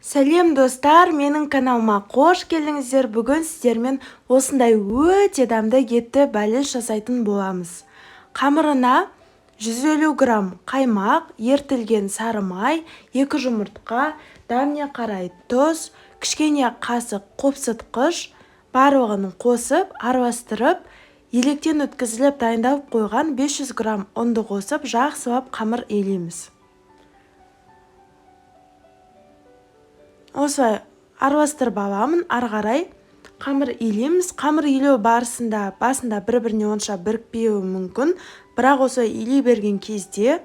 Сәлем достар, менің каналыма қош келдіңіздер. Бүгін сіздермен осындай өте дәмді етті бәліш жасайтын боламыз. Қамырына 150 грамм қаймақ, ертілген сары май, 2 жұмыртқа, дәміне қарай тұз, кішкене қасық қопсытқыш, барлығын қосып, араластырып, електен өткізіліп дайындалып қойған 500 грамм ұнды қосып, жақсылап қамыр илейміз. Осылай араластырып аламын, ары қарай қамыр илейміз. Қамыр илеу барысында басында бір-біріне онша бірікпеуі мүмкін, бірақ осылай илей берген кезде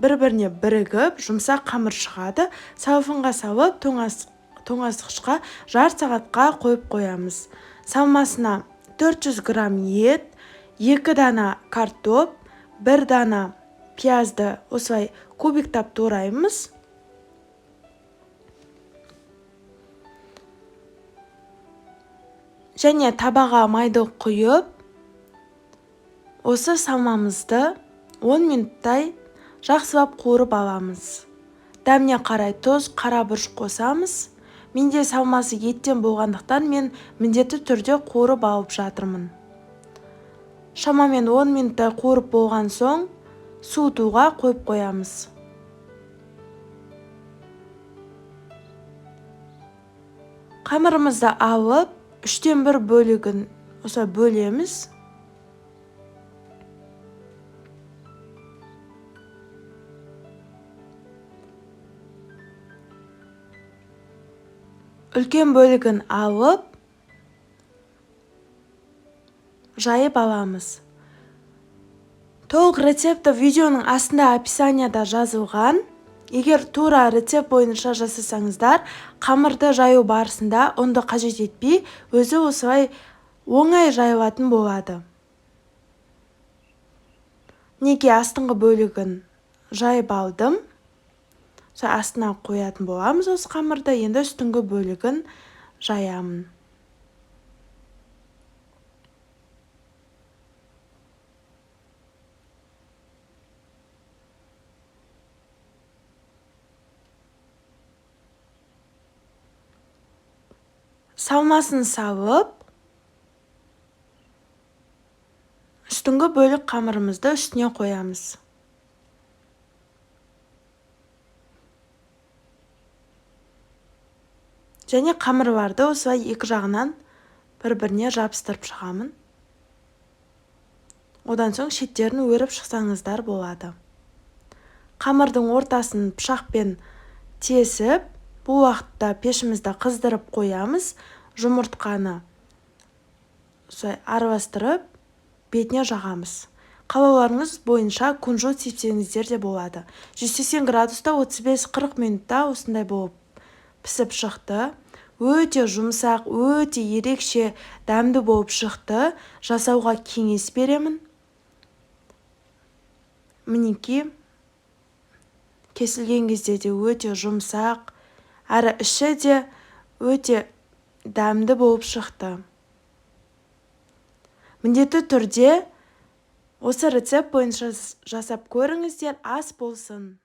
бір-біріне бірігіп, жұмсақ қамыр шығады. Салфынға салып, тоңазытқышқа жарты сағатқа қойып қоямыз. Салмасына 400 грамм ет, 2 дана картоп, 1 дана пиязды осылай кубиктап тураймыз. Және табаға майды құйып, осы салмамызды 10 минуттай жақсылап қуырып аламыз. Дәміне қарай тұз, қара бұрыш қосамыз. Менде салмасы еттен болғандықтан мен міндетті түрде қуырып алып жатырмын. Шамамен 10 минуттай қуырып болған соң суытуға қойып қоямыз. Қамырымызды алып, 3-тен 1 бөлігін осылай бөлеміз. Үлкен бөлігін алып, жайып аламыз. Толық рецепті видеоның астында описанияда жазылған. Егер тура рецепт бойынша жасасаңыздар, қамырды жаю барысында ұнды қажет етпей, өзі осылай оңай жайылатын болады. Неге астыңғы бөлігін жайып алдым. Астына қоятын боламыз осы қамырды, енді үстіңгі бөлігін жаямын. Салмасын салып, үстіңгі бөлік қамырымызды үстіне қоямыз. Және қамырларды осылай екі жағынан бір-біріне жабыстырып шығамын. Одан соң шеттерін өріп шықсаңыздар болады. Қамырдың ортасын пышақпен тесіп, бұл уақытта пешімізді қыздырып қоямыз. Жұмыртқаны араластырып, бетіне жағамыз. Қалауларыңыз бойынша кунжут сепсеңіздер де болады. 180 градуста 35-40 минутта осындай болып пісіп шықты. Өте жұмсақ, өте ерекше дәмді болып шықты. Жасауға кеңес беремін. Мінеки кесілген кезде де өте жұмсақ, әрі іші де өте дәмді болып шықты. Міндетті түрде осы рецепт бойынша жасап көріңіздер, ас болсын.